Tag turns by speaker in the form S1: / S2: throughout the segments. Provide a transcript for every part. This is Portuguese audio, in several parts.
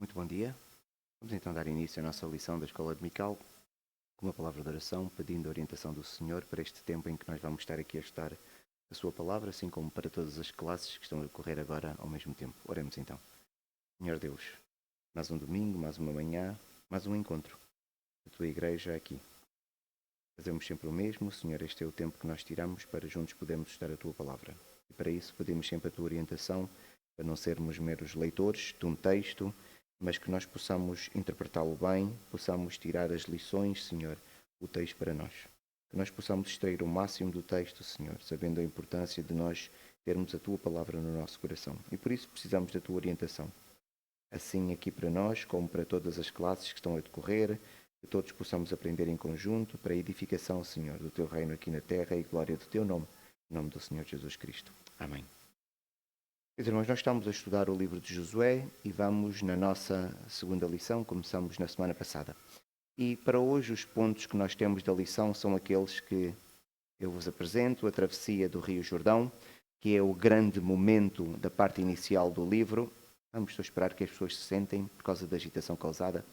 S1: Muito bom dia. Vamos então dar início à nossa lição da Escola Dominical com uma palavra de oração, pedindo a orientação do Senhor para este tempo em que nós vamos estar aqui a estudar a Sua Palavra, assim como para todas as classes que estão a decorrer agora ao mesmo tempo. Oremos então. Senhor Deus, mais um domingo, mais uma manhã, mais um encontro. A Tua Igreja aqui. Fazemos sempre o mesmo, Senhor, este é o tempo que nós tiramos para juntos podermos estudar a Tua Palavra. E para isso pedimos sempre a Tua orientação, para não sermos meros leitores de um texto, mas que nós possamos interpretá-lo bem, possamos tirar as lições, Senhor, o texto para nós. Que nós possamos extrair o máximo do texto, Senhor, sabendo a importância de nós termos a Tua Palavra no nosso coração. E por isso precisamos da Tua orientação. Assim aqui para nós, como para todas as classes que estão a decorrer, que todos possamos aprender em conjunto para a edificação, Senhor, do Teu reino aqui na terra e glória do Teu nome, em nome do Senhor Jesus Cristo. Amém. Meus irmãos, nós estamos a estudar o livro de Josué e vamos na nossa segunda lição, começamos na semana passada. E para hoje os pontos que nós temos da lição são aqueles que eu vos apresento, a travessia do Rio Jordão, que é o grande momento da parte inicial do livro. Vamos só esperar que as pessoas se sentem por causa da agitação causada.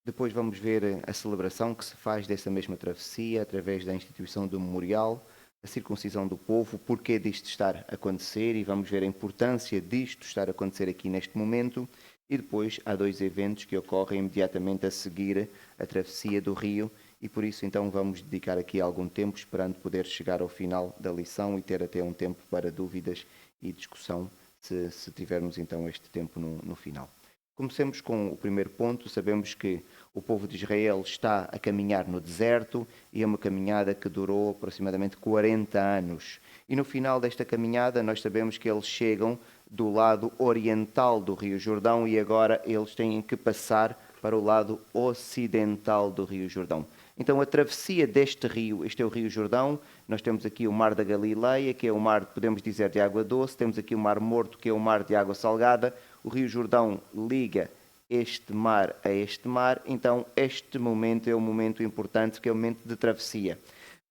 S1: Depois vamos ver a celebração que se faz dessa mesma travessia, através da instituição do memorial, a circuncisão do povo, o porquê disto estar a acontecer, e vamos ver a importância disto estar a acontecer aqui neste momento. E depois há dois eventos que ocorrem imediatamente a seguir a travessia do rio, e por isso então vamos dedicar aqui algum tempo, esperando poder chegar ao final da lição e ter até um tempo para dúvidas e discussão, se tivermos então este tempo no final. Comecemos com o primeiro ponto. Sabemos que o povo de Israel está a caminhar no deserto e é uma caminhada que durou aproximadamente 40 anos. E no final desta caminhada nós sabemos que eles chegam do lado oriental do Rio Jordão e agora eles têm que passar para o lado ocidental do Rio Jordão. Então a travessia deste rio, este é o Rio Jordão, nós temos aqui o Mar da Galileia, que é o mar, podemos dizer, de água doce, temos aqui o Mar Morto, que é o mar de água salgada. O Rio Jordão liga este mar a este mar, então este momento é um momento importante, que é o momento de travessia.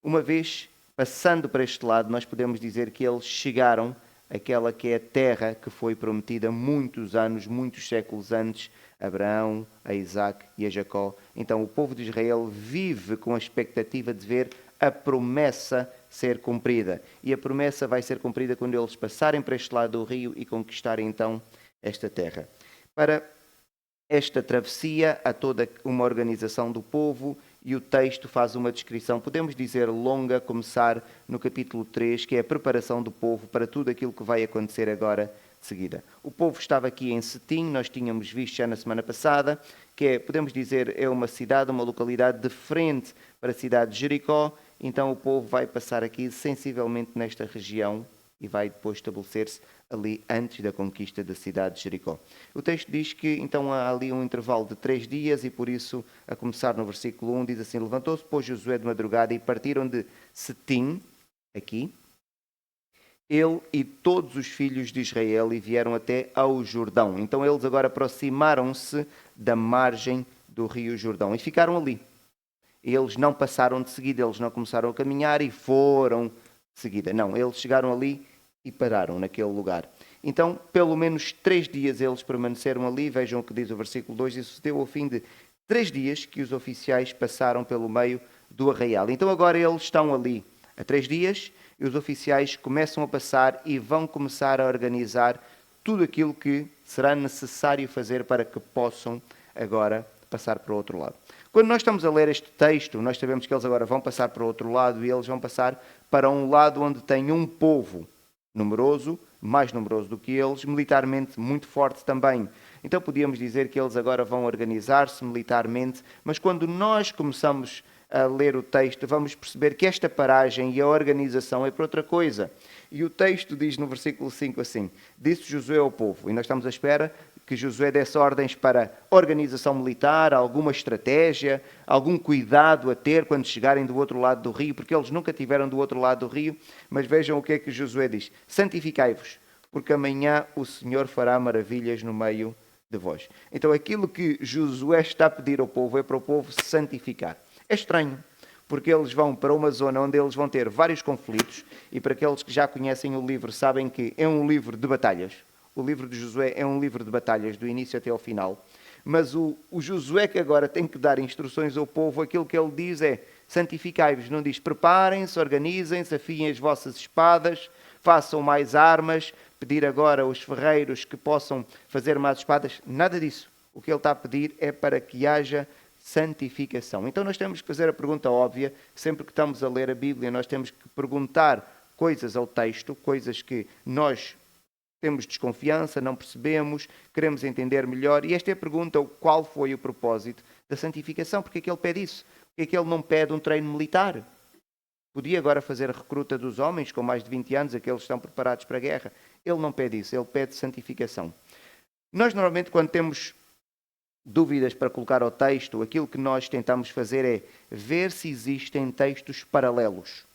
S1: Uma vez passando para este lado, nós podemos dizer que eles chegaram àquela que é a terra que foi prometida muitos anos, muitos séculos antes, a Abraão, a Isaac e a Jacó. Então o povo de Israel vive com a expectativa de ver a promessa ser cumprida. E a promessa vai ser cumprida quando eles passarem para este lado do rio e conquistarem então esta terra. Para esta travessia há toda uma organização do povo e o texto faz uma descrição, podemos dizer longa, começar no capítulo 3, que é a preparação do povo para tudo aquilo que vai acontecer agora de seguida. O povo estava aqui em Setim, nós tínhamos visto já na semana passada, que é, podemos dizer, é uma cidade, uma localidade de frente para a cidade de Jericó. Então o povo vai passar aqui sensivelmente nesta região e vai depois estabelecer-se ali antes da conquista da cidade de Jericó. O texto diz que então há ali um intervalo de 3 dias e por isso, a começar no versículo 1, diz assim: levantou-se, pois, Josué de madrugada e partiram de Setim, aqui, ele e todos os filhos de Israel e vieram até ao Jordão. Então eles agora aproximaram-se da margem do rio Jordão e ficaram ali. Eles não passaram de seguida, eles não começaram a caminhar e foram de seguida. Não, eles chegaram ali e pararam naquele lugar. Então, pelo menos 3 dias eles permaneceram ali. Vejam o que diz o versículo 2. E sucedeu ao fim de 3 dias que os oficiais passaram pelo meio do arraial. Então agora eles estão ali há 3 dias e os oficiais começam a passar e vão começar a organizar tudo aquilo que será necessário fazer para que possam agora passar para o outro lado. Quando nós estamos a ler este texto, nós sabemos que eles agora vão passar para o outro lado e eles vão passar para um lado onde tem um povo numeroso, mais numeroso do que eles, militarmente muito forte também. Então podíamos dizer que eles agora vão organizar-se militarmente, mas quando nós começamos a ler o texto, vamos perceber que esta paragem e a organização é para outra coisa. E o texto diz no versículo 5 assim: disse Josué ao povo, e nós estamos à espera que Josué desse ordens para organização militar, alguma estratégia, algum cuidado a ter quando chegarem do outro lado do rio, porque eles nunca tiveram do outro lado do rio. Mas vejam o que é que Josué diz: santificai-vos, porque amanhã o Senhor fará maravilhas no meio de vós. Então aquilo que Josué está a pedir ao povo é para o povo se santificar. É estranho, porque eles vão para uma zona onde eles vão ter vários conflitos, e para aqueles que já conhecem o livro sabem que é um livro de batalhas. O livro de Josué é um livro de batalhas, do início até ao final. Mas o Josué que agora tem que dar instruções ao povo, aquilo que ele diz é: santificai-vos. Não diz preparem-se, organizem-se, afiem as vossas espadas, façam mais armas, pedir agora aos ferreiros que possam fazer mais espadas. Nada disso. O que ele está a pedir é para que haja santificação. Então nós temos que fazer a pergunta óbvia, sempre que estamos a ler a Bíblia, nós temos que perguntar coisas ao texto, coisas que nós temos desconfiança, não percebemos, queremos entender melhor. E esta é a pergunta: qual foi o propósito da santificação? Porque é que ele pede isso? Porque é que ele não pede um treino militar? Podia agora fazer a recruta dos homens com mais de 20 anos, aqueles que estão preparados para a guerra. Ele não pede isso, ele pede santificação. Nós normalmente, quando temos dúvidas para colocar ao texto, aquilo que nós tentamos fazer é ver se existem textos paralelos.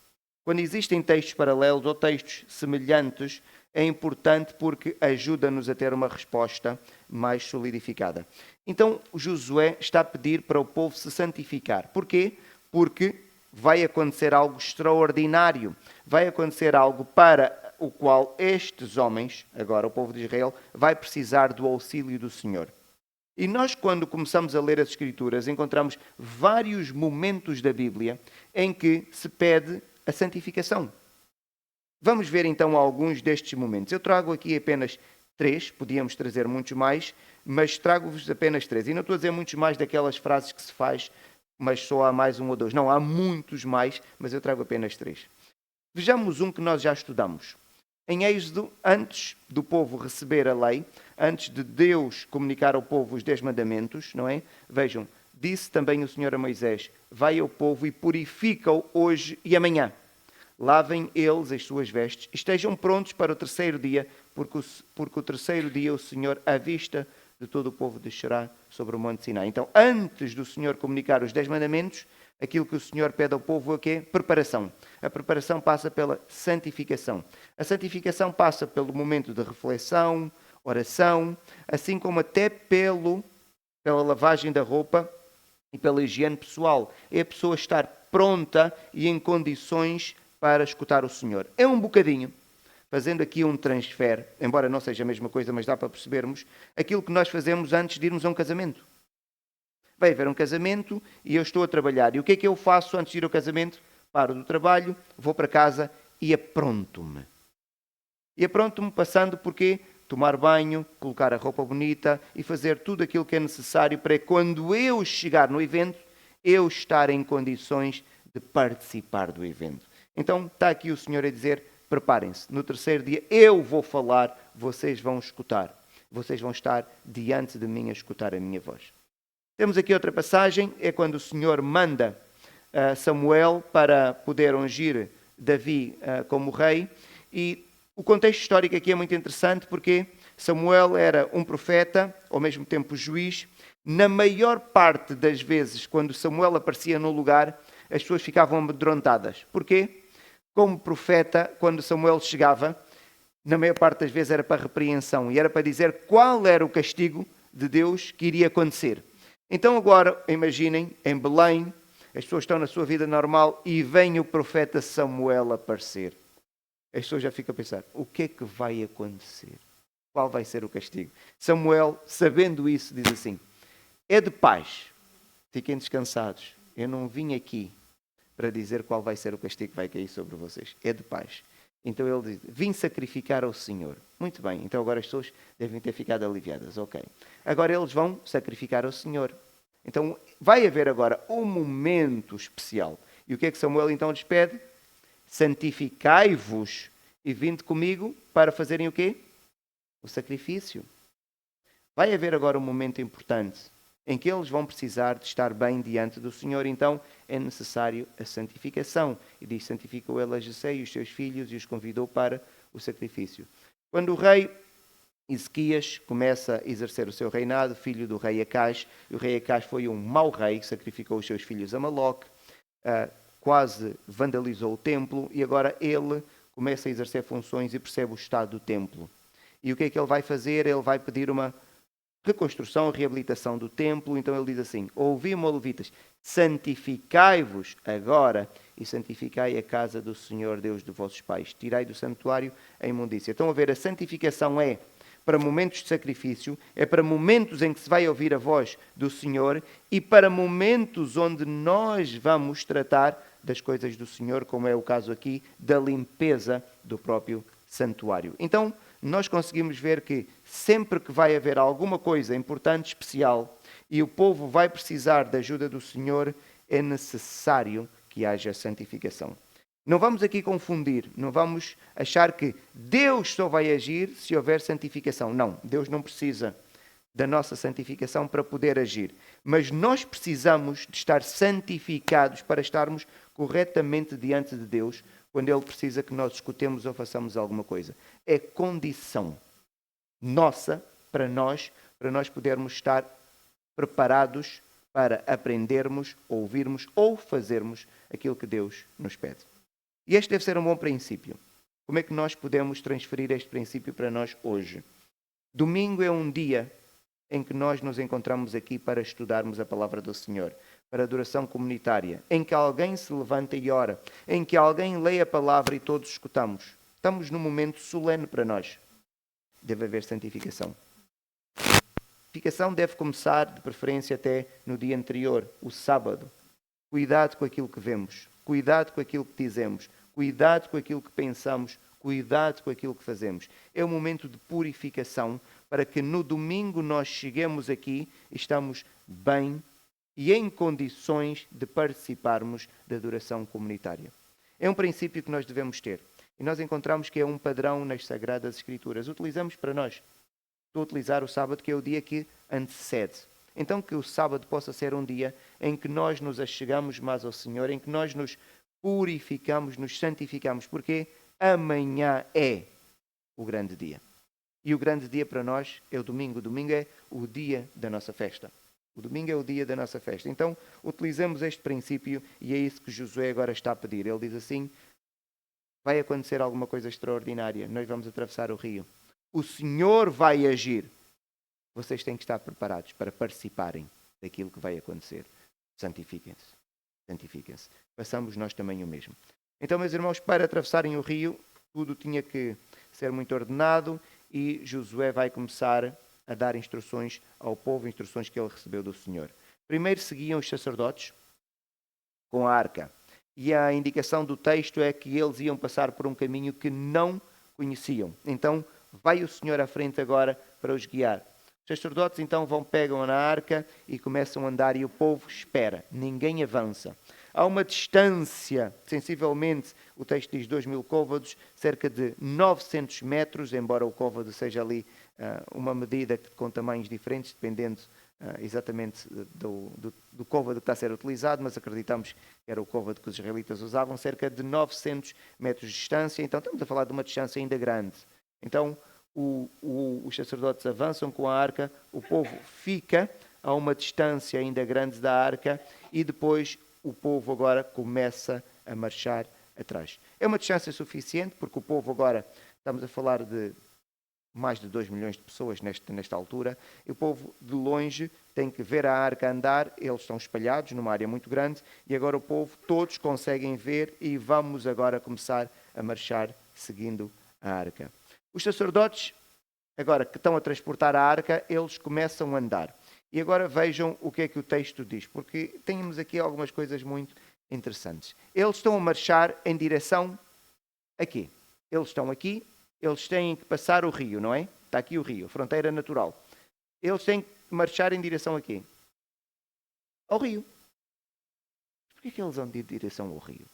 S1: Quando existem textos paralelos ou textos semelhantes, é importante porque ajuda-nos a ter uma resposta mais solidificada. Então, Josué está a pedir para o povo se santificar. Porquê? Porque vai acontecer algo extraordinário. Vai acontecer algo para o qual estes homens, agora o povo de Israel, vai precisar do auxílio do Senhor. E nós, quando começamos a ler as Escrituras, encontramos vários momentos da Bíblia em que se pede a santificação. Vamos ver então alguns destes momentos. Eu trago aqui apenas 3, podíamos trazer muitos mais, mas trago-vos apenas 3. E não estou a dizer muitos mais daquelas frases que se faz, mas só há mais um ou dois. Não, há muitos mais, mas eu trago apenas 3. Vejamos um que nós já estudamos. Em Êxodo, antes do povo receber a lei, antes de Deus comunicar ao povo os 10 mandamentos, não é? Vejam, disse também o Senhor a Moisés: vai ao povo e purifica-o hoje e amanhã. Lavem eles as suas vestes, estejam prontos para o terceiro dia, porque o terceiro dia o Senhor, à vista de todo o povo, descerá sobre o monte Sinai. Então, antes do Senhor comunicar os 10 mandamentos, aquilo que o Senhor pede ao povo é o quê? Preparação. A preparação passa pela santificação. A santificação passa pelo momento de reflexão, oração, assim como até pela lavagem da roupa e pela higiene pessoal. É a pessoa estar pronta e em condições para escutar o Senhor. É um bocadinho, fazendo aqui um transfer, embora não seja a mesma coisa, mas dá para percebermos, aquilo que nós fazemos antes de irmos a um casamento. Vai haver um casamento e eu estou a trabalhar. E o que é que eu faço antes de ir ao casamento? Paro do trabalho, vou para casa e apronto-me. E apronto-me passando por quê? Tomar banho, colocar a roupa bonita e fazer tudo aquilo que é necessário para quando eu chegar no evento, eu estar em condições de participar do evento. Então está aqui o Senhor a dizer: preparem-se, no terceiro dia eu vou falar, vocês vão escutar. Vocês vão estar diante de mim a escutar a minha voz. Temos aqui outra passagem, é quando o Senhor manda Samuel para poder ungir Davi como rei. E o contexto histórico aqui é muito interessante porque Samuel era um profeta, ao mesmo tempo juiz. Na maior parte das vezes, quando Samuel aparecia no lugar, as pessoas ficavam amedrontadas. Porquê? Como profeta, quando Samuel chegava, na maior parte das vezes era para repreensão e era para dizer qual era o castigo de Deus que iria acontecer. Então agora, imaginem, em Belém, as pessoas estão na sua vida normal e vem o profeta Samuel aparecer. As pessoas já ficam a pensar: o que é que vai acontecer? Qual vai ser o castigo? Samuel, sabendo isso, diz assim: é de paz, fiquem descansados. Eu não vim aqui para dizer qual vai ser o castigo que vai cair sobre vocês. É de paz. Então ele diz: vim sacrificar ao Senhor. Muito bem, então agora as pessoas devem ter ficado aliviadas. Ok. Agora eles vão sacrificar ao Senhor. Então vai haver agora um momento especial. E o que é que Samuel então lhes pede? Santificai-vos e vinde comigo para fazerem o quê? O sacrifício. Vai haver agora um momento importante em que eles vão precisar de estar bem diante do Senhor. Então é necessário a santificação. E diz: santificou ele a Jessé e os seus filhos e os convidou para o sacrifício. Quando o rei Ezequias começa a exercer o seu reinado, filho do rei Acás, e o rei Acás foi um mau rei que sacrificou os seus filhos a Moloque, quase vandalizou o templo, e agora ele começa a exercer funções e percebe o estado do templo. E o que é que ele vai fazer? Ele vai pedir uma reconstrução, reabilitação do templo. Então ele diz assim: ouvi-me, ó levitas, santificai-vos agora e santificai a casa do Senhor Deus de vossos pais. Tirai do santuário a imundícia. Estão a ver, a santificação é para momentos de sacrifício, é para momentos em que se vai ouvir a voz do Senhor e para momentos onde nós vamos tratar das coisas do Senhor, como é o caso aqui da limpeza do próprio santuário. Então, nós conseguimos ver que sempre que vai haver alguma coisa importante, especial, e o povo vai precisar da ajuda do Senhor, é necessário que haja santificação. Não vamos aqui confundir, não vamos achar que Deus só vai agir se houver santificação. Não, Deus não precisa da nossa santificação para poder agir. Mas nós precisamos de estar santificados para estarmos corretamente diante de Deus quando Ele precisa que nós escutemos ou façamos alguma coisa. É condição nossa para nós podermos estar preparados para aprendermos, ouvirmos ou fazermos aquilo que Deus nos pede. E este deve ser um bom princípio. Como é que nós podemos transferir este princípio para nós hoje? Domingo é um dia em que nós nos encontramos aqui para estudarmos a palavra do Senhor, para adoração comunitária, em que alguém se levanta e ora, em que alguém lê a palavra e todos escutamos. Estamos num momento solene para nós. Deve haver santificação. A santificação deve começar, de preferência, até no dia anterior, o sábado. Cuidado com aquilo que vemos, cuidado com aquilo que dizemos, cuidado com aquilo que pensamos, cuidado com aquilo que fazemos. É um momento de purificação para que no domingo nós cheguemos aqui e estamos bem e em condições de participarmos da adoração comunitária. É um princípio que nós devemos ter. E nós encontramos que é um padrão nas Sagradas Escrituras. Utilizamos para nós. Estou a utilizar o sábado, que é o dia que antecede. Então que o sábado possa ser um dia em que nós nos achegamos mais ao Senhor, em que nós nos purificamos, nos santificamos, porque amanhã é o grande dia. E o grande dia para nós é o domingo. O domingo é o dia da nossa festa. O domingo é o dia da nossa festa. Então, utilizamos este princípio e é isso que Josué agora está a pedir. Ele diz assim: vai acontecer alguma coisa extraordinária. Nós vamos atravessar o rio. O Senhor vai agir. Vocês têm que estar preparados para participarem daquilo que vai acontecer. Santifiquem-se. Santifiquem-se. Façamos nós também o mesmo. Então, meus irmãos, para atravessarem o rio, tudo tinha que ser muito ordenado e Josué vai começar a dar instruções ao povo, instruções que ele recebeu do Senhor. Primeiro seguiam os sacerdotes com a arca. E a indicação do texto é que eles iam passar por um caminho que não conheciam. Então, vai o Senhor à frente agora para os guiar. Os sacerdotes então pegam na arca e começam a andar e o povo espera, ninguém avança. Há uma distância, sensivelmente, o texto diz 2.000 côvados, cerca de 900 metros, embora o côvado seja ali uma medida com tamanhos diferentes, dependendo exatamente do côvado que está a ser utilizado, mas acreditamos que era o côvado que os israelitas usavam, cerca de 900 metros de distância. Então estamos a falar de uma distância ainda grande. Então os sacerdotes avançam com a arca, o povo fica a uma distância ainda grande da arca e depois o povo agora começa a marchar atrás. É uma distância suficiente porque o povo agora, estamos a falar de mais de 2 milhões de pessoas nesta altura, e o povo de longe tem que ver a arca andar, eles estão espalhados numa área muito grande e agora o povo todos conseguem ver e vamos agora começar a marchar seguindo a arca. Os sacerdotes, agora que estão a transportar a arca, eles começam a andar. E agora vejam o que é que o texto diz, porque temos aqui algumas coisas muito interessantes. Eles estão a marchar em direção a quê? Eles estão aqui, eles têm que passar o rio, não é? Está aqui o rio, a fronteira natural. Eles têm que marchar em direção a quê? Ao rio. Porquê que eles vão de direção ao rio?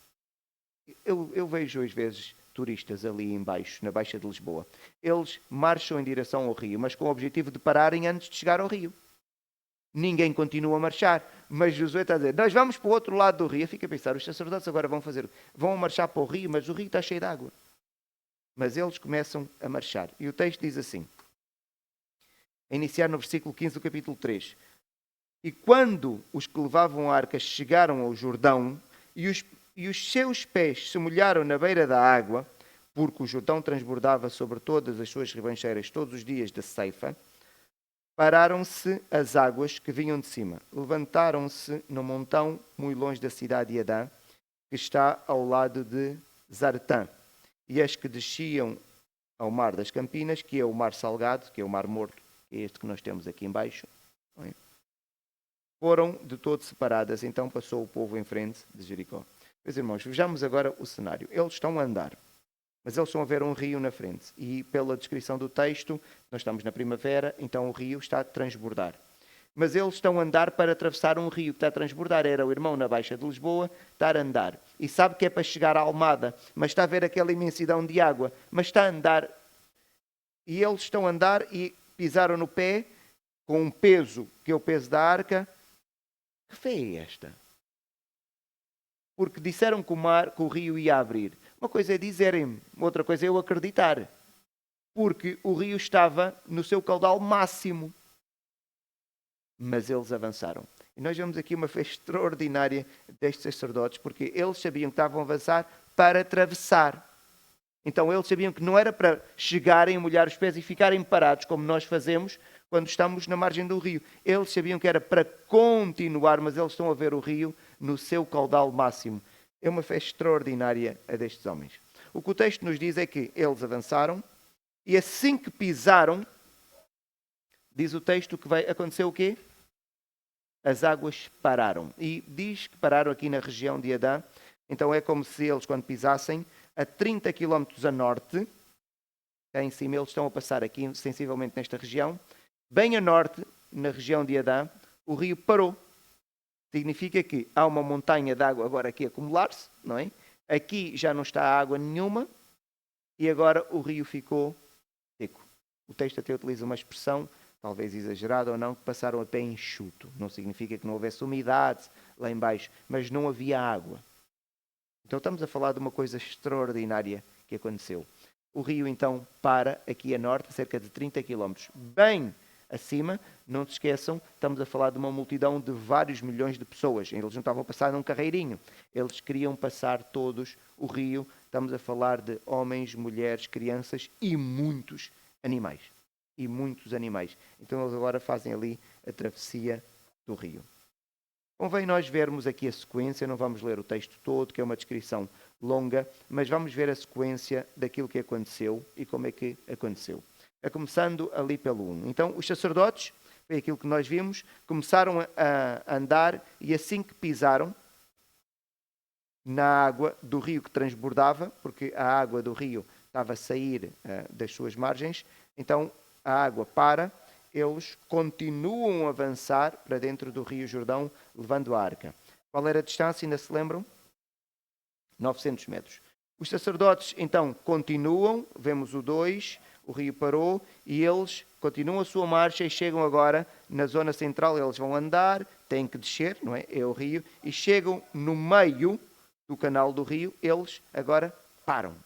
S1: Eu vejo às vezes turistas ali embaixo, na Baixa de Lisboa. Eles marcham em direção ao rio, mas com o objetivo de pararem antes de chegar ao rio. Ninguém continua a marchar, mas Josué está a dizer, nós vamos para o outro lado do rio. Fica a pensar, os sacerdotes agora vão marchar para o rio, mas o rio está cheio de água. Mas eles começam a marchar. E o texto diz assim, a iniciar no versículo 15 do capítulo 3. E quando os que levavam a arca chegaram ao Jordão, e os seus pés se molharam na beira da água, porque o Jordão transbordava sobre todas as suas ribancheiras todos os dias da ceifa, pararam-se as águas que vinham de cima. Levantaram-se no montão muito longe da cidade de Adã, que está ao lado de Zartã, e as que desciam ao mar das Campinas, que é o mar salgado, que é o mar morto, que é este que nós temos aqui embaixo, não é? Foram de todo separadas. Então passou o povo em frente de Jericó. Meus irmãos, vejamos agora o cenário. Eles estão a andar, mas eles estão a ver um rio na frente. E pela descrição do texto, nós estamos na primavera, então o rio está a transbordar. Mas eles estão a andar para atravessar um rio que está a transbordar. Era o irmão na Baixa de Lisboa, estar a andar. E sabe que é para chegar à Almada, mas está a ver aquela imensidão de água, mas está a andar. E eles estão a andar e pisaram no pé, com um peso, que é o peso da arca. Que fé é esta? Porque disseram que o rio ia abrir. Uma coisa é dizerem-me, outra coisa é eu acreditar. Porque o rio estava no seu caudal máximo. Mas eles avançaram. E nós vemos aqui uma fé extraordinária destes sacerdotes, porque eles sabiam que estavam a avançar para atravessar. Então eles sabiam que não era para chegarem, molhar os pés e ficarem parados, como nós fazemos quando estamos na margem do rio. Eles sabiam que era para continuar, mas eles estão a ver o rio no seu caudal máximo. É uma fé extraordinária a destes homens. O que o texto nos diz é que eles avançaram e assim que pisaram, diz o texto que vai acontecer o quê? As águas pararam. E diz que pararam aqui na região de Adã. Então é como se eles, quando pisassem, a 30 km a norte, cá em cima, eles estão a passar aqui, sensivelmente nesta região, bem a norte, na região de Adã, o rio parou. Significa que há uma montanha de água agora aqui a acumular-se, não é? Aqui já não está água nenhuma e agora o rio ficou seco. O texto até utiliza uma expressão, talvez exagerada ou não, que passaram a pé enxuto. Não significa que não houvesse umidade lá embaixo, mas não havia água. Então estamos a falar de uma coisa extraordinária que aconteceu. O rio então para aqui a norte, a cerca de 30 km, bem acima. Não se esqueçam, estamos a falar de uma multidão de vários milhões de pessoas. Eles não estavam a passar num carreirinho. Eles queriam passar todos o rio. Estamos a falar de homens, mulheres, crianças e muitos animais. E muitos animais. Então eles agora fazem ali a travessia do rio. Convém nós vermos aqui a sequência, não vamos ler o texto todo, que é uma descrição longa, mas vamos ver a sequência daquilo que aconteceu e como é que aconteceu. Começando ali pelo 1. Então, os sacerdotes, foi aquilo que nós vimos, começaram a andar e assim que pisaram na água do rio que transbordava, porque a água do rio estava a sair das suas margens, então a água para. Eles continuam a avançar para dentro do Rio Jordão, levando a arca. Qual era a distância, ainda se lembram? 900 metros. Os sacerdotes, então, continuam, vemos o 2, o rio parou, e eles continuam a sua marcha e chegam agora na zona central. Eles vão andar, têm que descer, não é? É o rio, e chegam no meio do canal do rio, eles agora param.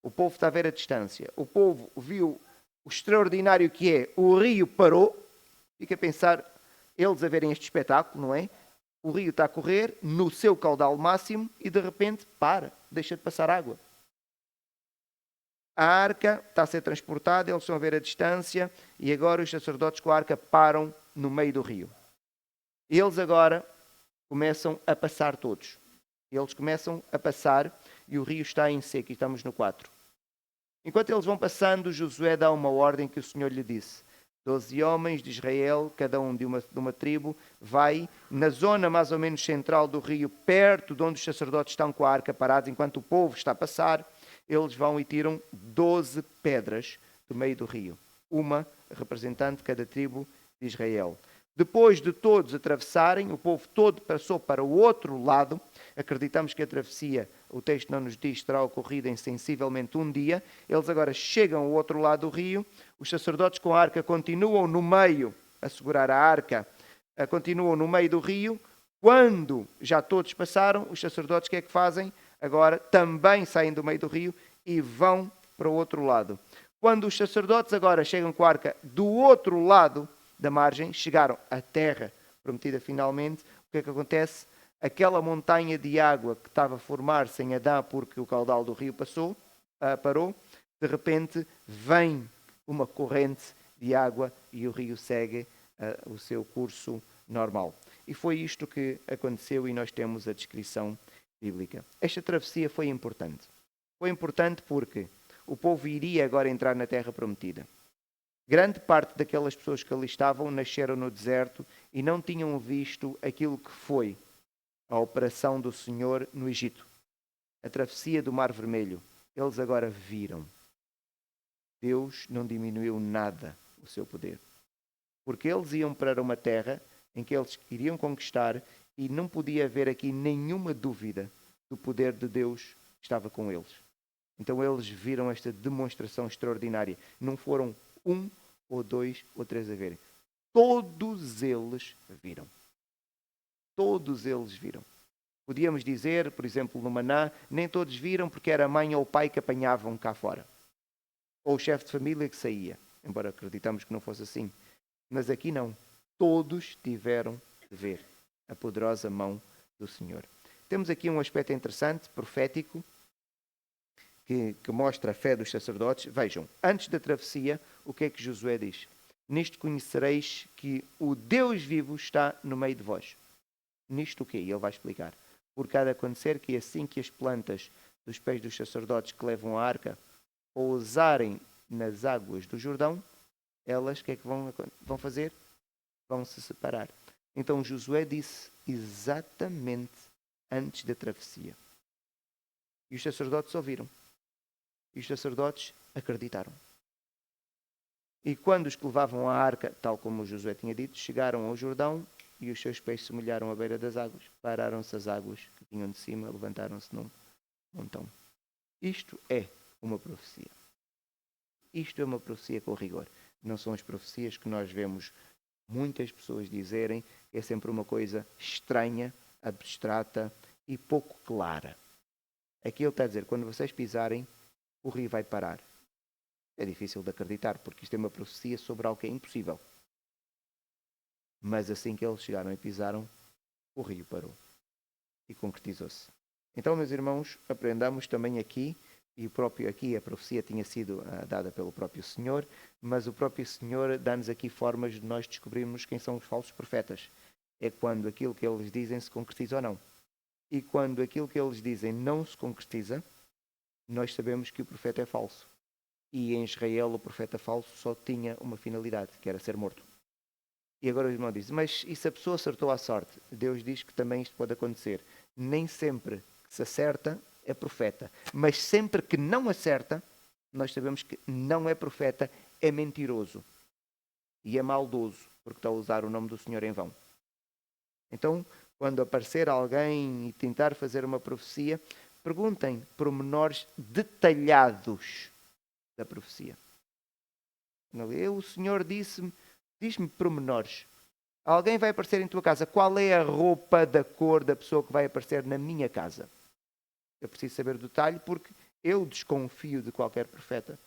S1: O povo está a ver a distância. O povo viu o extraordinário que é, o rio parou. Fica a pensar, eles a verem este espetáculo, não é? O rio está a correr no seu caudal máximo e de repente para, deixa de passar água. A arca está a ser transportada, eles estão a ver a distância e agora os sacerdotes com a arca param no meio do rio. Eles agora começam a passar todos. Eles começam a passar e o rio está em seco e estamos no 4. Enquanto eles vão passando, Josué dá uma ordem que o Senhor lhe disse. 12 homens de Israel, cada um de uma tribo, vai na zona mais ou menos central do rio, perto de onde os sacerdotes estão com a arca parados, enquanto o povo está a passar, eles vão e tiram 12 pedras do meio do rio, uma representante de cada tribo de Israel. Depois de todos atravessarem, o povo todo passou para o outro lado. Acreditamos que a travessia, o texto não nos diz, terá ocorrido em sensivelmente um dia. Eles agora chegam ao outro lado do rio. Os sacerdotes com a arca continuam no meio, a segurar a arca, continuam no meio do rio. Quando já todos passaram, os sacerdotes o que é que fazem? Agora também saem do meio do rio e vão para o outro lado. Quando os sacerdotes agora chegam com a arca do outro lado da margem, chegaram à terra prometida finalmente, o que é que acontece? Aquela montanha de água que estava a formar-se em Adã porque o caudal do rio passou, parou, de repente vem uma corrente de água e o rio segue o seu curso normal. E foi isto que aconteceu e nós temos a descrição bíblica. Esta travessia foi importante. Foi importante porque o povo iria agora entrar na terra prometida. Grande parte daquelas pessoas que ali estavam nasceram no deserto e não tinham visto aquilo que foi a operação do Senhor no Egito. A travessia do Mar Vermelho. Eles agora viram. Deus não diminuiu nada o seu poder. Porque eles iam para uma terra em que eles iriam conquistar e não podia haver aqui nenhuma dúvida do poder de Deus que estava com eles. Então eles viram esta demonstração extraordinária. Não foram um ou dois ou três a verem. Todos eles viram. Todos eles viram. Podíamos dizer, por exemplo, no Maná, nem todos viram porque era a mãe ou o pai que apanhavam cá fora. Ou o chefe de família que saía. Embora acreditamos que não fosse assim. Mas aqui não. Todos tiveram de ver a poderosa mão do Senhor. Temos aqui um aspecto interessante, profético, que mostra a fé dos sacerdotes. Vejam, antes da travessia, o que é que Josué diz? Nisto conhecereis que o Deus vivo está no meio de vós. Nisto o quê? Ele vai explicar. Porque há de acontecer que assim que as plantas dos pés dos sacerdotes que levam a arca pousarem nas águas do Jordão, elas o que é que vão fazer? Vão se separar. Então Josué disse exatamente antes da travessia. E os sacerdotes ouviram. E os sacerdotes acreditaram. E quando os que levavam a arca, tal como Josué tinha dito, chegaram ao Jordão e os seus pés se molharam à beira das águas. Pararam-se as águas que vinham de cima, levantaram-se num montão. Isto é uma profecia. Isto é uma profecia com rigor. Não são as profecias que nós vemos muitas pessoas dizerem que é sempre uma coisa estranha, abstrata e pouco clara. Aqui ele está a dizer, quando vocês pisarem, o rio vai parar. É difícil de acreditar, porque isto é uma profecia sobre algo que é impossível. Mas assim que eles chegaram e pisaram, o rio parou. E concretizou-se. Então, meus irmãos, aprendamos também aqui, e o próprio aqui a profecia tinha sido dada pelo próprio Senhor, mas o próprio Senhor dá-nos aqui formas de nós descobrirmos quem são os falsos profetas. É quando aquilo que eles dizem se concretiza ou não. E quando aquilo que eles dizem não se concretiza, nós sabemos que o profeta é falso. E em Israel o profeta falso só tinha uma finalidade, que era ser morto. E agora o irmão diz, mas e se a pessoa acertou à sorte? Deus diz que também isto pode acontecer. Nem sempre que se acerta é profeta. Mas sempre que não acerta, nós sabemos que não é profeta, é mentiroso. E é maldoso, porque está a usar o nome do Senhor em vão. Então, quando aparecer alguém e tentar fazer uma profecia, perguntem pormenores detalhados da profecia. O Senhor diz-me pormenores. Alguém vai aparecer em tua casa. Qual é a roupa da cor da pessoa que vai aparecer na minha casa? Eu preciso saber o detalhe porque eu desconfio de qualquer profeta.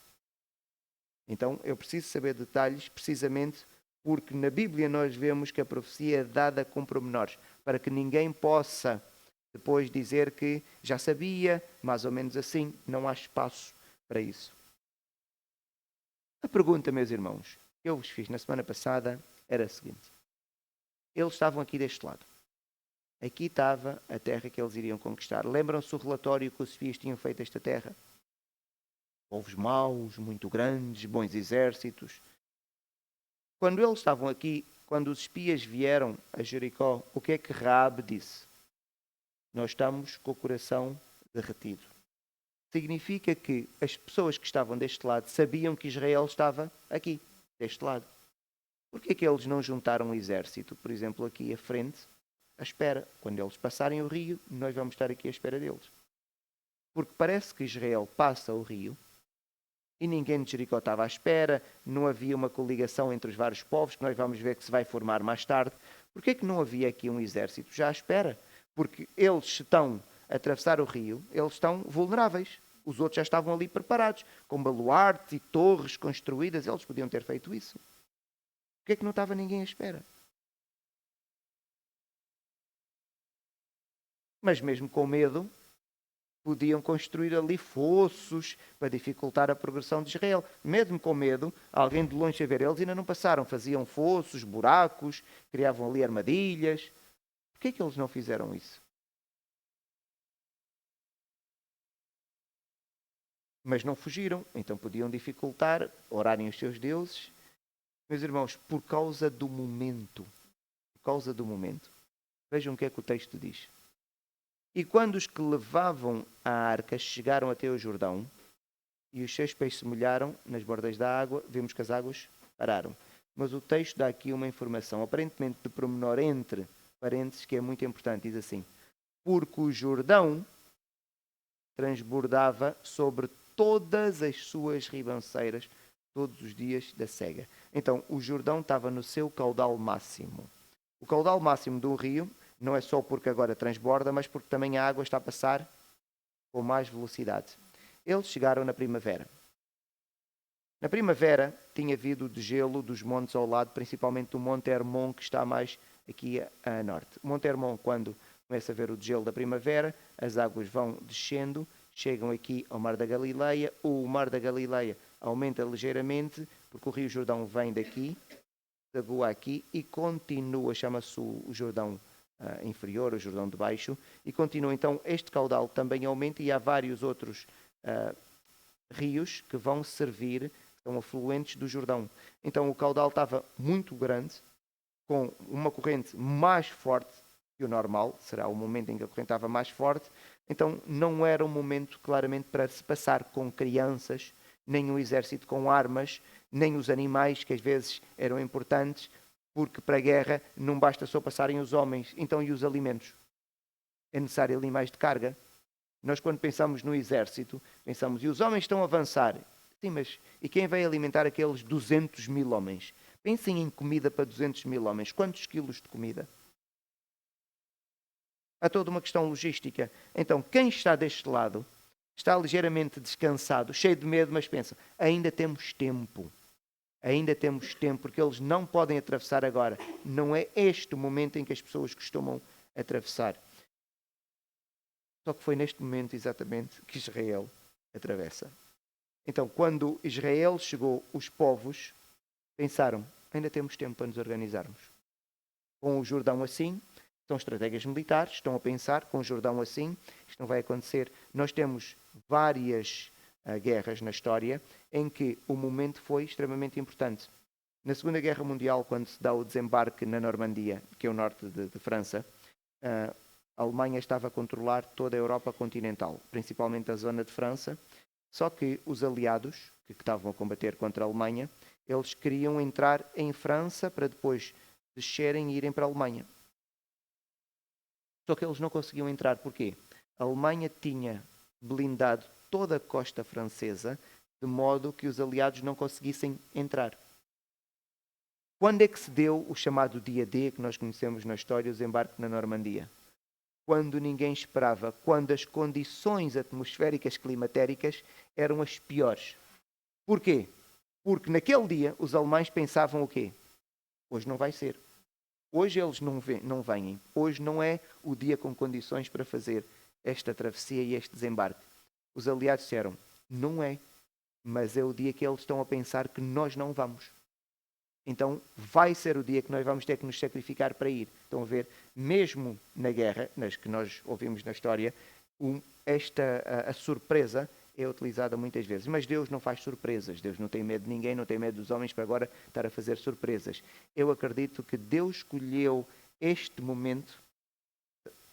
S1: Então eu preciso saber detalhes precisamente porque na Bíblia nós vemos que a profecia é dada com pormenores, para que ninguém possa depois dizer que já sabia, mais ou menos assim, não há espaço para isso. A pergunta, meus irmãos, que eu vos fiz na semana passada era a seguinte. Eles estavam aqui deste lado. Aqui estava a terra que eles iriam conquistar. Lembram-se o relatório que os espias tinham feito esta terra? Povos maus, muito grandes, bons exércitos. Quando eles estavam aqui, quando os espias vieram a Jericó, o que é que Raabe disse? Nós estamos com o coração derretido. Significa que as pessoas que estavam deste lado sabiam que Israel estava aqui, deste lado. Por que é que eles não juntaram um exército, por exemplo, aqui à frente, à espera? Quando eles passarem o rio, nós vamos estar aqui à espera deles. Porque parece que Israel passa o rio e ninguém de Jericó estava à espera, não havia uma coligação entre os vários povos, que nós vamos ver que se vai formar mais tarde. Por que é que não havia aqui um exército já à espera? Porque eles estão a atravessar o rio, eles estão vulneráveis. Os outros já estavam ali preparados, com baluartes e torres construídas, eles podiam ter feito isso. Por que é que não estava ninguém à espera? Mas mesmo com medo, podiam construir ali fossos para dificultar a progressão de Israel. Mesmo com medo, alguém de longe a ver, eles ainda não passaram, faziam fossos, buracos, criavam ali armadilhas. Por que é que eles não fizeram isso? Mas não fugiram, então podiam dificultar, orarem os seus deuses. Meus irmãos, por causa do momento, vejam o que é que o texto diz. E quando os que levavam a arca chegaram até o Jordão, e os seus pés se molharam nas bordas da água, vemos que as águas pararam. Mas o texto dá aqui uma informação, aparentemente de pormenor entre parênteses, que é muito importante, diz assim: porque o Jordão transbordava sobre todas as suas ribanceiras todos os dias da cega. Então, o Jordão estava no seu caudal máximo. O caudal máximo do rio não é só porque agora transborda, mas porque também a água está a passar com mais velocidade. Eles chegaram na primavera. Na primavera tinha havido degelo dos montes ao lado, principalmente do Monte Hermon, que está mais aqui a norte. O Monte Hermon, quando começa a ver o degelo da primavera, as águas vão descendo, chegam aqui ao Mar da Galileia. O Mar da Galileia aumenta ligeiramente, porque o Rio Jordão vem daqui, deságua aqui e continua, chama-se o Jordão inferior, o Jordão de baixo, e continua. Então este caudal também aumenta e há vários outros rios que vão servir, são afluentes do Jordão. Então o caudal estava muito grande, com uma corrente mais forte que o normal, será o momento em que a corrente estava mais forte, então não era um momento claramente para se passar com crianças, nem um exército com armas, nem os animais, que às vezes eram importantes, porque para a guerra não basta só passarem os homens, então e os alimentos? É necessário ali mais de carga. Nós quando pensamos no exército, pensamos, e os homens estão a avançar. Sim, mas e quem vai alimentar aqueles 200 mil homens? Pensem em comida para 200 mil homens. Quantos quilos de comida? Há toda uma questão logística. Então, quem está deste lado está ligeiramente descansado, cheio de medo, mas pensa, ainda temos tempo. Ainda temos tempo, porque eles não podem atravessar agora. Não é este o momento em que as pessoas costumam atravessar. Só que foi neste momento exatamente que Israel atravessa. Então, quando Israel chegou, os povos pensaram, ainda temos tempo para nos organizarmos. Com o Jordão assim, são estratégias militares, estão a pensar, com o Jordão assim, isto não vai acontecer. Nós temos várias guerras na história em que o momento foi extremamente importante. Na Segunda Guerra Mundial, quando se dá o desembarque na Normandia, que é o norte de França, a Alemanha estava a controlar toda a Europa continental, principalmente a zona de França, só que os aliados, que estavam a combater contra a Alemanha, eles queriam entrar em França para depois descerem e irem para a Alemanha. Só que eles não conseguiam entrar. Porquê? A Alemanha tinha blindado toda a costa francesa, de modo que os aliados não conseguissem entrar. Quando é que se deu o chamado dia D, que nós conhecemos na história, o desembarque na Normandia? Quando ninguém esperava, quando as condições atmosféricas climatéricas eram as piores. Porquê? Porque naquele dia os alemães pensavam o quê? Hoje não vai ser. Hoje eles não vêm. Hoje não é o dia com condições para fazer esta travessia e este desembarque. Os aliados disseram, não é, mas é o dia que eles estão a pensar que nós não vamos. Então vai ser o dia que nós vamos ter que nos sacrificar para ir. Estão a ver, mesmo na guerra, nas que nós ouvimos na história, a surpresa é utilizada muitas vezes. Mas Deus não faz surpresas. Deus não tem medo de ninguém, não tem medo dos homens para agora estar a fazer surpresas. Eu acredito que Deus escolheu este momento,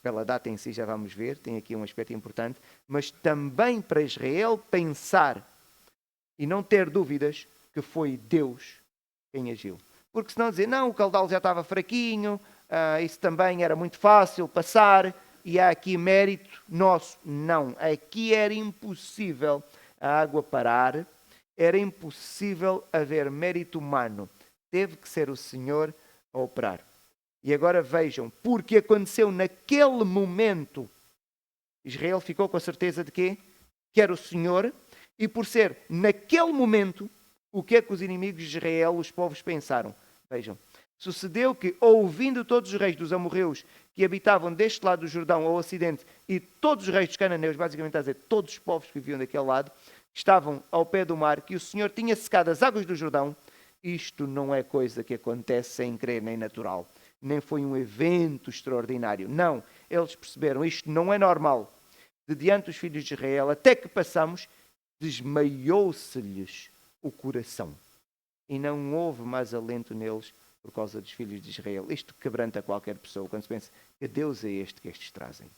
S1: pela data em si já vamos ver, tem aqui um aspecto importante, mas também para Israel pensar e não ter dúvidas que foi Deus quem agiu. Porque senão dizer, não, o caudal já estava fraquinho, isso também era muito fácil passar, e há aqui mérito nosso. Não, aqui era impossível a água parar, era impossível haver mérito humano. Teve que ser o Senhor a operar. E agora vejam, porque aconteceu naquele momento, Israel ficou com a certeza de quê? Que era o Senhor, e por ser naquele momento, o que é que os inimigos de Israel, os povos, pensaram? Vejam, Sucedeu que, ouvindo todos os reis dos amorreus que habitavam deste lado do Jordão ao ocidente e todos os reis dos cananeus, basicamente está a dizer todos os povos que viviam daquele lado, estavam ao pé do mar, que o Senhor tinha secado as águas do Jordão. Isto não é coisa que acontece sem crer nem natural, nem foi um evento extraordinário. Não, eles perceberam, isto não é normal. De diante dos filhos de Israel, até que passamos, desmaiou-se-lhes o coração. E não houve mais alento neles por causa dos filhos de Israel. Isto quebranta qualquer pessoa quando se pensa que Deus é este que estes trazem.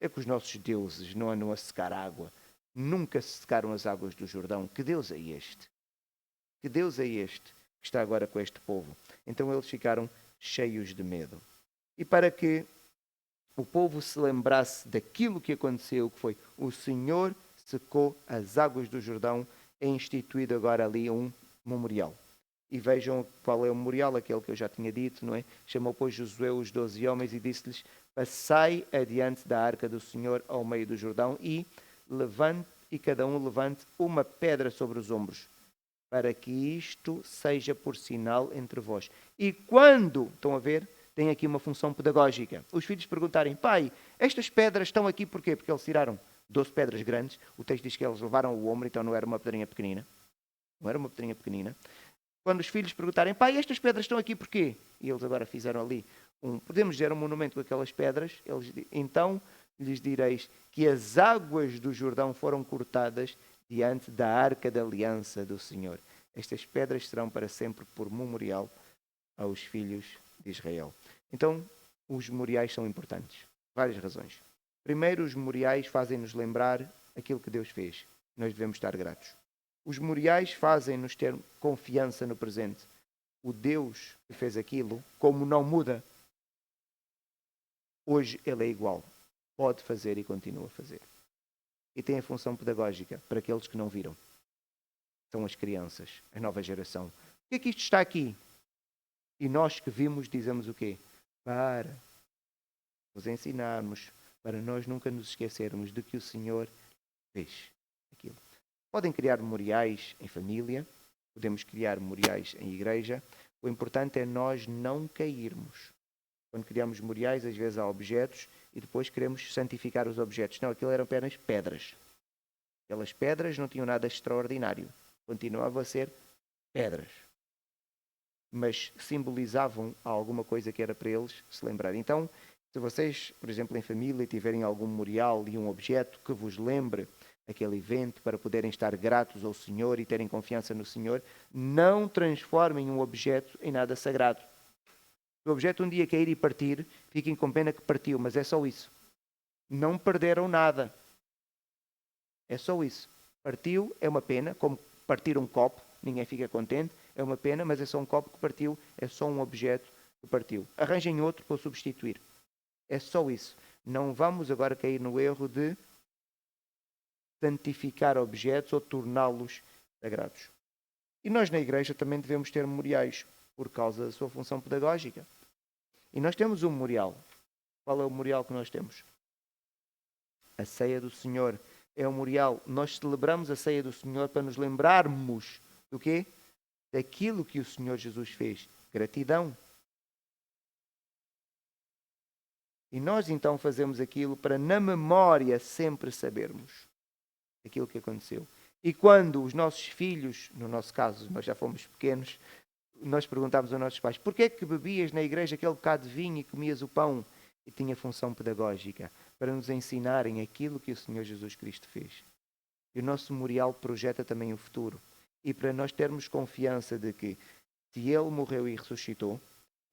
S1: É que os nossos deuses não andam a secar água. Nunca se secaram as águas do Jordão. Que Deus é este? Que Deus é este que está agora com este povo? Então eles ficaram cheios de medo. E para que o povo se lembrasse daquilo que aconteceu, que foi o Senhor secou as águas do Jordão, é instituído agora ali um memorial. E vejam qual é o memorial, aquele que eu já tinha dito, não é? Chamou, pois, Josué os 12 homens e disse-lhes: passai adiante da arca do Senhor ao meio do Jordão e cada um levante uma pedra sobre os ombros, para que isto seja por sinal entre vós. E quando, estão a ver, tem aqui uma função pedagógica, os filhos perguntarem: pai, estas pedras estão aqui porquê? Porque eles tiraram 12 pedras grandes, o texto diz que eles levaram o ombro, então não era uma pedrinha pequenina. Não era uma pedrinha pequenina. Quando os filhos perguntarem: pai, estas pedras estão aqui porquê? E eles agora fizeram ali podemos dizer, um monumento com aquelas pedras. Então lhes direis que as águas do Jordão foram cortadas diante da arca da aliança do Senhor. Estas pedras serão para sempre por memorial aos filhos de Israel. Então, os memoriais são importantes. Várias razões. Primeiro, os memoriais fazem-nos lembrar aquilo que Deus fez. Nós devemos estar gratos. Os memoriais fazem-nos ter confiança no presente. O Deus que fez aquilo, como não muda, hoje ele é igual. Pode fazer e continua a fazer. E tem a função pedagógica para aqueles que não viram. São as crianças, a nova geração. Por que é que isto está aqui? E nós que vimos dizemos o quê? Para nos ensinarmos, para nós nunca nos esquecermos de que o Senhor fez aquilo. Podem criar memoriais em família, podemos criar memoriais em igreja. O importante é nós não cairmos. Quando criamos memoriais, às vezes há objetos e depois queremos santificar os objetos. Não, aquilo eram apenas pedras. Aquelas pedras não tinham nada extraordinário. Continuavam a ser pedras. Mas simbolizavam alguma coisa que era para eles se lembrarem. Então, se vocês, por exemplo, em família, tiverem algum memorial e um objeto que vos lembre aquele evento para poderem estar gratos ao Senhor e terem confiança no Senhor, não transformem um objeto em nada sagrado. Se o objeto um dia cair e partir, fiquem com pena que partiu, mas é só isso. Não perderam nada. É só isso. Partiu, é uma pena, como partir um copo, ninguém fica contente, é uma pena, mas é só um copo que partiu, é só um objeto que partiu. Arranjem outro para o substituir. É só isso. Não vamos agora cair no erro de santificar objetos ou torná-los sagrados. E nós na igreja também devemos ter memoriais por causa da sua função pedagógica. E nós temos um memorial. Qual é o memorial que nós temos? A ceia do Senhor. É um memorial. Nós celebramos a ceia do Senhor para nos lembrarmos do quê? Daquilo que o Senhor Jesus fez. Gratidão. E nós então fazemos aquilo para na memória sempre sabermos aquilo que aconteceu. E quando os nossos filhos, no nosso caso, nós já fomos pequenos, nós perguntámos aos nossos pais: porquê é que bebias na igreja aquele bocado de vinho e comias o pão? E tinha função pedagógica, para nos ensinarem aquilo que o Senhor Jesus Cristo fez. E o nosso memorial projeta também o futuro. E para nós termos confiança de que se Ele morreu e ressuscitou,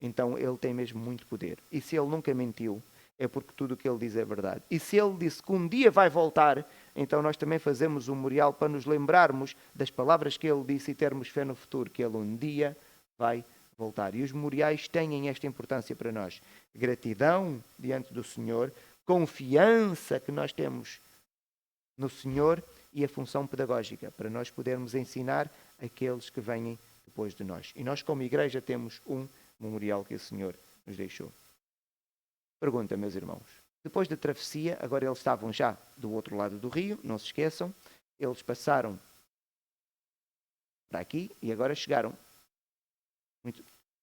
S1: então Ele tem mesmo muito poder. E se Ele nunca mentiu, é porque tudo o que Ele diz é verdade. E se Ele disse que um dia vai voltar, então nós também fazemos um memorial para nos lembrarmos das palavras que Ele disse e termos fé no futuro, que Ele um dia vai voltar. E os memoriais têm esta importância para nós. Gratidão diante do Senhor, confiança que nós temos no Senhor e a função pedagógica, para nós podermos ensinar aqueles que vêm depois de nós. E nós, como igreja, temos um memorial que o Senhor nos deixou. Pergunta, meus irmãos. Depois da travessia, agora eles estavam já do outro lado do rio, não se esqueçam, eles passaram para aqui e agora chegaram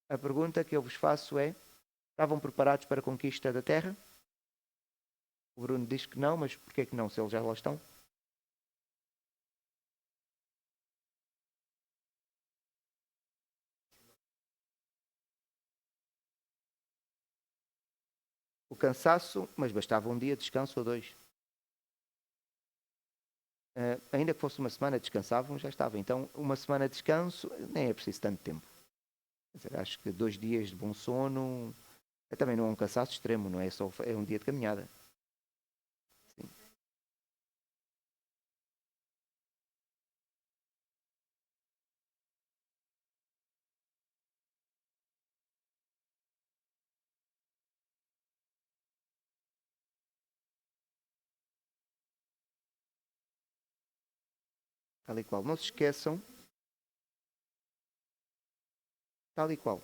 S1: A pergunta que eu vos faço é: estavam preparados para a conquista da terra? O Bruno diz que não, mas porquê que não, se eles já lá estão? O cansaço, mas bastava um dia de descanso ou dois. Ainda que fosse uma semana, descansavam, já estava. Então, uma semana de descanso, nem é preciso tanto tempo. Quer dizer, acho que 2 dias de bom sono, também não é um cansaço extremo, não é só, é um dia de caminhada. Sim. Tal e qual. Não se esqueçam, tal e qual.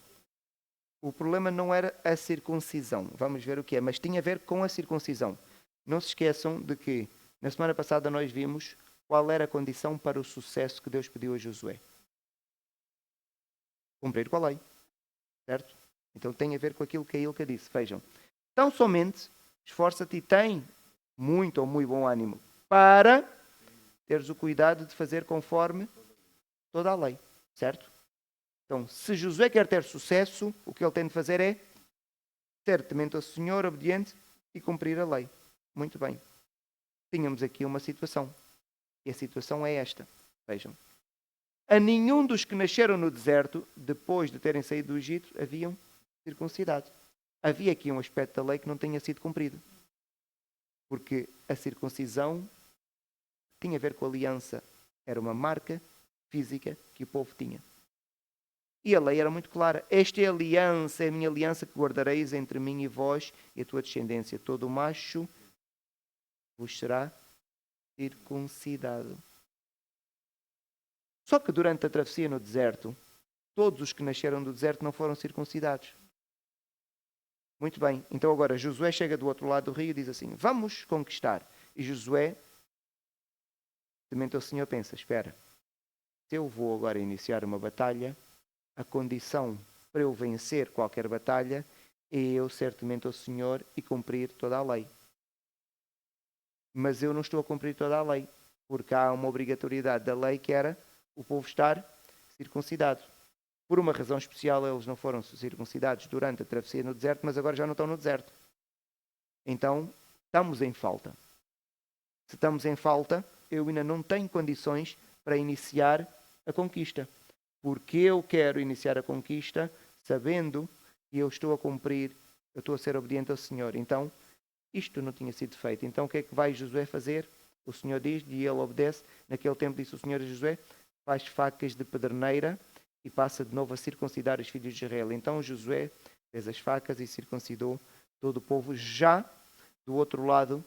S1: O problema não era a circuncisão. Vamos ver o que é, mas tinha a ver com a circuncisão. Não se esqueçam de que na semana passada nós vimos qual era a condição para o sucesso que Deus pediu a Josué. Cumprir com a lei. Certo? Então tem a ver com aquilo que a Ilka disse. Vejam. Tão somente esforça-te e tem muito ou muito bom ânimo para teres o cuidado de fazer conforme toda a lei. Certo? Então, se Josué quer ter sucesso, o que ele tem de fazer é ser temente ao Senhor, obediente e cumprir a lei. Muito bem. Tínhamos aqui uma situação. E a situação é esta. Vejam. A nenhum dos que nasceram no deserto, depois de terem saído do Egito, haviam circuncidado. Havia aqui um aspecto da lei que não tinha sido cumprido. Porque a circuncisão tinha a ver com a aliança. Era uma marca física que o povo tinha. E a lei era muito clara. Esta é a aliança, é a minha aliança que guardareis entre mim e vós e a tua descendência. Todo macho vos será circuncidado. Só que durante a travessia no deserto, todos os que nasceram do deserto não foram circuncidados. Muito bem, então agora Josué chega do outro lado do rio e diz assim: vamos conquistar. E Josué, temente ao Senhor, pensa: espera, se eu vou agora iniciar uma batalha, a condição para eu vencer qualquer batalha é eu ser temente ao Senhor e cumprir toda a lei. Mas eu não estou a cumprir toda a lei, porque há uma obrigatoriedade da lei que era o povo estar circuncidado. Por uma razão especial, eles não foram circuncidados durante a travessia no deserto, mas agora já não estão no deserto. Então, estamos em falta. Se estamos em falta, eu ainda não tenho condições para iniciar a conquista. Porque eu quero iniciar a conquista sabendo que eu estou a cumprir, eu estou a ser obediente ao Senhor. Então, isto não tinha sido feito. Então, o que é que vai Josué fazer? O Senhor diz, e ele obedece. Naquele tempo disse o Senhor a Josué: faz facas de pederneira e passa de novo a circuncidar os filhos de Israel. Então Josué fez as facas e circuncidou todo o povo já do outro lado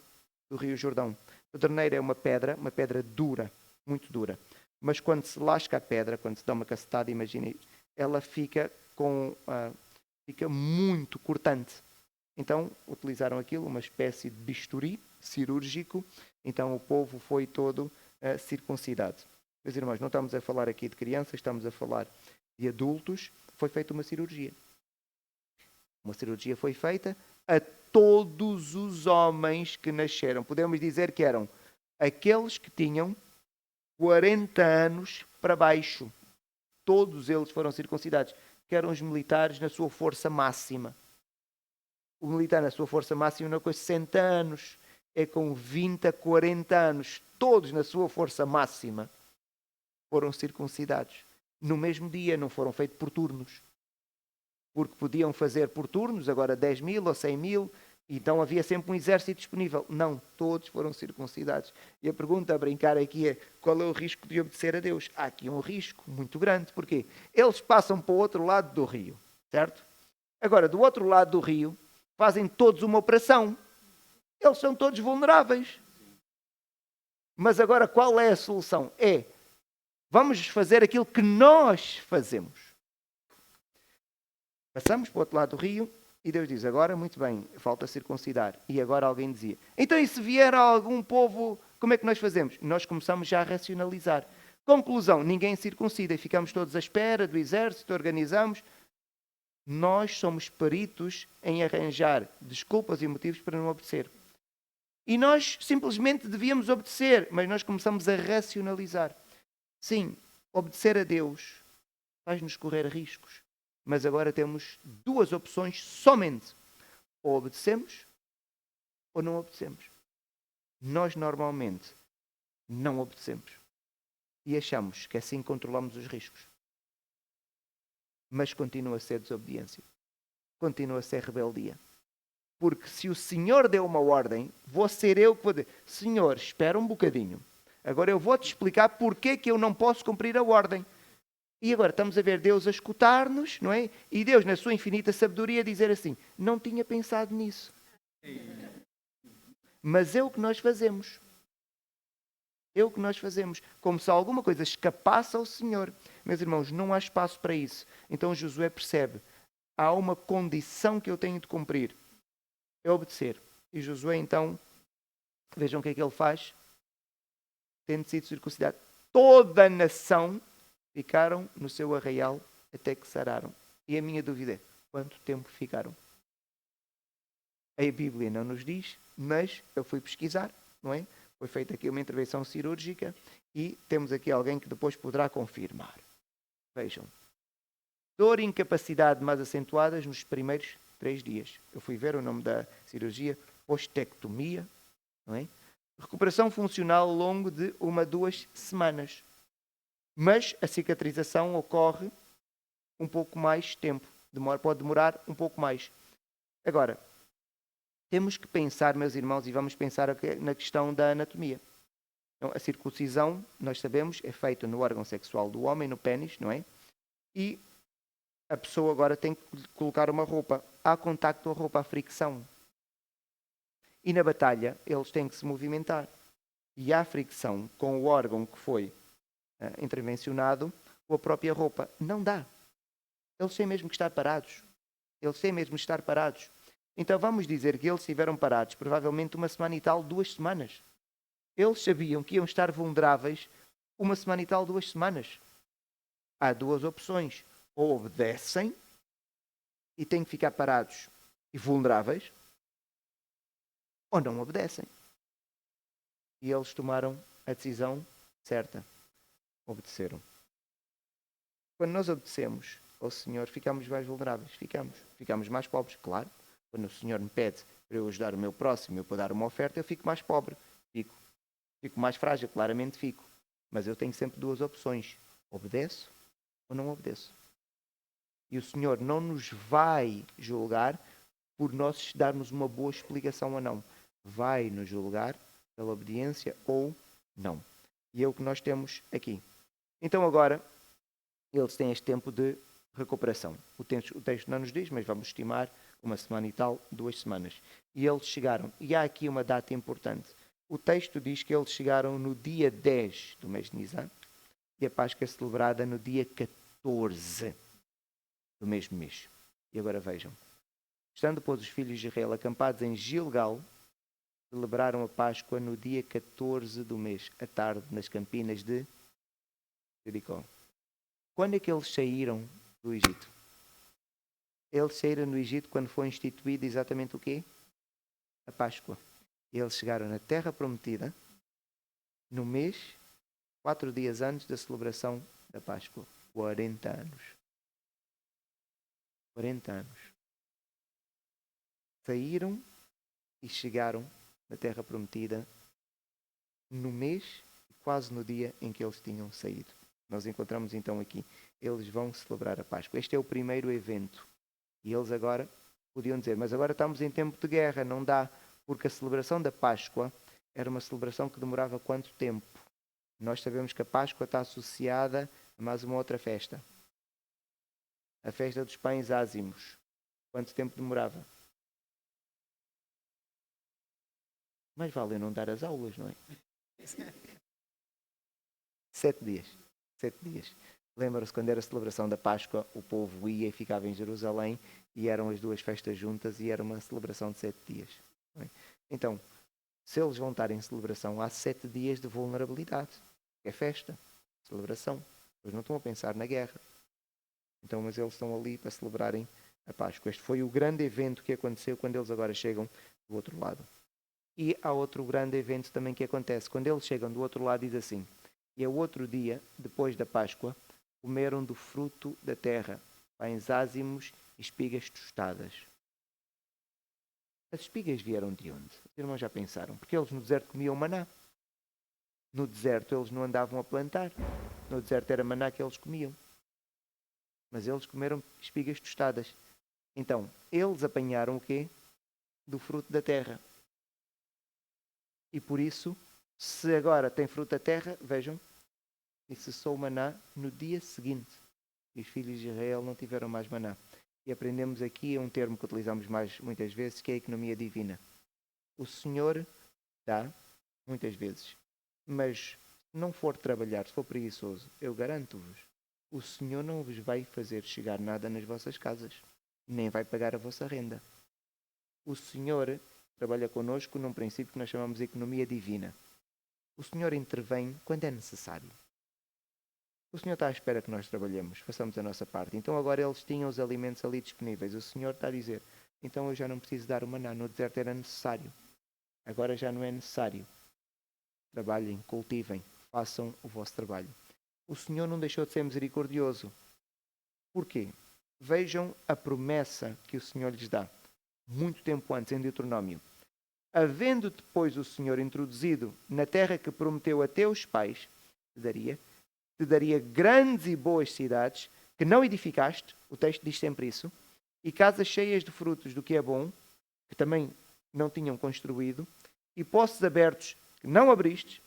S1: do rio Jordão. Pederneira é uma pedra dura, muito dura. Mas quando se lasca a pedra, quando se dá uma cacetada, imaginem, ela fica fica muito cortante. Então utilizaram aquilo, uma espécie de bisturi cirúrgico. Então o povo foi todo circuncidado. Meus irmãos, não estamos a falar aqui de crianças, estamos a falar de adultos. Foi feita uma cirurgia. Uma cirurgia foi feita a todos os homens que nasceram. Podemos dizer que eram aqueles que tinham 40 anos para baixo. Todos eles foram circuncidados, que eram os militares na sua força máxima. O militar na sua força máxima não é com 60 anos, é com 20 a 40 anos. Todos na sua força máxima foram circuncidados. No mesmo dia, não foram feitos por turnos. Porque podiam fazer por turnos, agora 10 mil ou 100 mil, então havia sempre um exército disponível. Não, todos foram circuncidados. E a pergunta a brincar aqui é: qual é o risco de obedecer a Deus? Há aqui um risco muito grande. Porquê? Eles passam para o outro lado do rio, certo? Agora, do outro lado do rio, fazem todos uma operação. Eles são todos vulneráveis. Mas agora qual é a solução? Vamos fazer aquilo que nós fazemos. Passamos para o outro lado do rio e Deus diz: agora, muito bem, falta circuncidar. E agora alguém dizia: então e se vier algum povo, como é que nós fazemos? Nós começamos já a racionalizar. Conclusão: ninguém circuncida e ficamos todos à espera do exército, organizamos. Nós somos peritos em arranjar desculpas e motivos para não obedecer. E nós simplesmente devíamos obedecer, mas nós começamos a racionalizar. Sim, obedecer a Deus faz-nos correr riscos. Mas agora temos duas opções somente. Ou obedecemos ou não obedecemos. Nós normalmente não obedecemos. E achamos que assim controlamos os riscos. Mas continua a ser desobediência. Continua a ser rebeldia. Porque se o Senhor deu uma ordem, vou ser eu que vou dizer: Senhor, espera um bocadinho. Agora eu vou-te explicar porque que eu não posso cumprir a ordem. E agora estamos a ver Deus a escutar-nos, não é? E Deus, na sua infinita sabedoria, dizer assim: não tinha pensado nisso. Mas é o que nós fazemos. É o que nós fazemos. Como se alguma coisa escapasse ao Senhor. Meus irmãos, não há espaço para isso. Então Josué percebe: há uma condição que eu tenho de cumprir. É obedecer. E Josué, então, vejam o que é que ele faz. Tendo sido circuncidado, toda a nação ficaram no seu arraial até que sararam. E a minha dúvida é: quanto tempo ficaram? A Bíblia não nos diz, mas eu fui pesquisar, não é? Foi feita aqui uma intervenção cirúrgica e temos aqui alguém que depois poderá confirmar. Vejam. Dor e incapacidade mais acentuadas nos primeiros 3 dias. Eu fui ver o nome da cirurgia, ostectomia, não é? Recuperação funcional ao longo de 1 a 2 semanas. Mas a cicatrização ocorre um pouco mais tempo. Pode demorar um pouco mais. Agora, temos que pensar, meus irmãos, e vamos pensar na questão da anatomia. Então, a circuncisão, nós sabemos, é feita no órgão sexual do homem, no pênis, não é? E a pessoa agora tem que colocar uma roupa. Há contacto com a roupa, há fricção. E na batalha, eles têm que se movimentar. E há fricção com o órgão que foi intervencionado com a própria roupa. Não dá. Eles têm mesmo que estar parados. Eles têm mesmo que estar parados. Então vamos dizer que eles estiveram parados provavelmente 1 semana e tal, 2 semanas. Eles sabiam que iam estar vulneráveis 1 semana e tal, 2 semanas. Há duas opções. Ou obedecem e têm que ficar parados e vulneráveis, ou não obedecem. E eles tomaram a decisão certa. Obedeceram. Quando nós obedecemos ao Senhor, ficamos mais vulneráveis. Ficamos mais pobres, claro. Quando o Senhor me pede para eu ajudar o meu próximo, eu para dar uma oferta, eu fico mais pobre. Fico mais frágil, claramente fico. Mas eu tenho sempre duas opções. Obedeço ou não obedeço. E o Senhor não nos vai julgar por nós darmos uma boa explicação ou não. Vai nos julgar pela obediência ou não. E é o que nós temos aqui. Então agora, eles têm este tempo de recuperação. O texto não nos diz, mas vamos estimar 1 semana e tal, 2 semanas. E eles chegaram. E há aqui uma data importante. O texto diz que eles chegaram no dia 10 do mês de Nisan e a Páscoa é celebrada no dia 14 do mesmo mês. E agora vejam. Estando, pois, os filhos de Israel acampados em Gilgal, celebraram a Páscoa no dia 14 do mês, à tarde, nas campinas de Jericó. Quando é que eles saíram do Egito? Eles saíram do Egito quando foi instituído exatamente o quê? A Páscoa. Eles chegaram na Terra Prometida no mês, 4 dias antes da celebração da Páscoa. 40 anos. 40 anos. Saíram e chegaram na Terra Prometida no mês, quase no dia em que eles tinham saído. Nós encontramos então aqui, eles vão celebrar a Páscoa. Este é o primeiro evento. E eles agora podiam dizer, mas agora estamos em tempo de guerra, não dá, porque a celebração da Páscoa era uma celebração que demorava quanto tempo? Nós sabemos que a Páscoa está associada a mais uma outra festa. A festa dos pães ázimos. Quanto tempo demorava? Mas vale eu não dar as aulas, não é? 7 dias. 7 dias. Lembram-se quando era a celebração da Páscoa, o povo ia e ficava em Jerusalém e eram as duas festas juntas e era uma celebração de 7 dias. É? Então, se eles vão estar em celebração, há 7 dias de vulnerabilidade. É festa, celebração. Eles não estão a pensar na guerra. Então, mas eles estão ali para celebrarem a Páscoa. Este foi o grande evento que aconteceu quando eles agora chegam do outro lado. E há outro grande evento também que acontece. Quando eles chegam do outro lado, diz assim: e ao outro dia, depois da Páscoa, comeram do fruto da terra, pães ázimos e espigas tostadas. As espigas vieram de onde? Os irmãos já pensaram? Porque eles no deserto comiam maná. No deserto eles não andavam a plantar. No deserto era maná que eles comiam. Mas eles comeram espigas tostadas. Então, eles apanharam o quê? Do fruto da terra. E por isso, se agora tem fruto da terra, vejam, e cessou o maná no dia seguinte. E os filhos de Israel não tiveram mais maná. E aprendemos aqui um termo que utilizamos muitas vezes, que é a economia divina. O Senhor dá, muitas vezes, mas se não for trabalhar, se for preguiçoso, eu garanto-vos, o Senhor não vos vai fazer chegar nada nas vossas casas, nem vai pagar a vossa renda. O Senhor trabalha connosco num princípio que nós chamamos de economia divina. O Senhor intervém quando é necessário. O Senhor está à espera que nós trabalhemos, façamos a nossa parte. Então agora eles tinham os alimentos ali disponíveis. O Senhor está a dizer, então eu já não preciso dar o maná, no deserto era necessário. Agora já não é necessário. Trabalhem, cultivem, façam o vosso trabalho. O Senhor não deixou de ser misericordioso. Porquê? Vejam a promessa que o Senhor lhes dá, muito tempo antes, em Deuteronômio. Havendo depois o Senhor introduzido na terra que prometeu a teus pais, te daria grandes e boas cidades que não edificaste, o texto diz sempre isso, e casas cheias de frutos do que é bom, que também não tinham construído, e poços abertos que não abriste,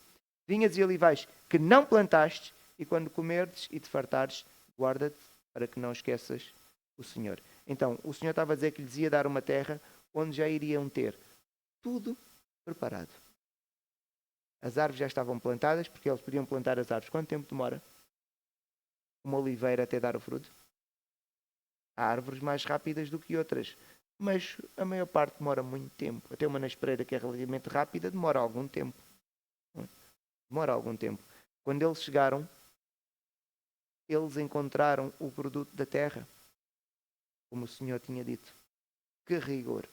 S1: vinhas e olivais que não plantaste, e quando comerdes e te fartares, guarda-te para que não esqueças o Senhor. Então, o Senhor estava a dizer que lhes ia dar uma terra onde já iriam ter tudo preparado. As árvores já estavam plantadas, porque eles podiam plantar as árvores. Quanto tempo demora uma oliveira até dar o fruto? Há árvores mais rápidas do que outras, mas a maior parte demora muito tempo. Até uma naspereira que é relativamente rápida demora algum tempo. Demora algum tempo. Quando eles chegaram, eles encontraram o produto da terra, como o Senhor tinha dito. Que rigor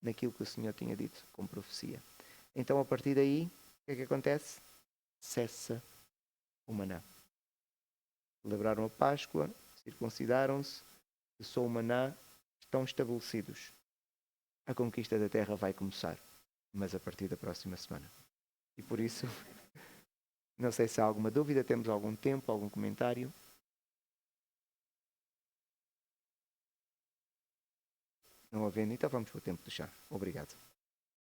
S1: naquilo que o Senhor tinha dito, com profecia. Então, a partir daí, o que é que acontece? Cessa o maná. Celebraram a Páscoa, circuncidaram-se, cessou o maná, estão estabelecidos. A conquista da terra vai começar, mas a partir da próxima semana. E por isso, não sei se há alguma dúvida, temos algum tempo, algum comentário. Não havendo, então vamos para o tempo do chá. Obrigado.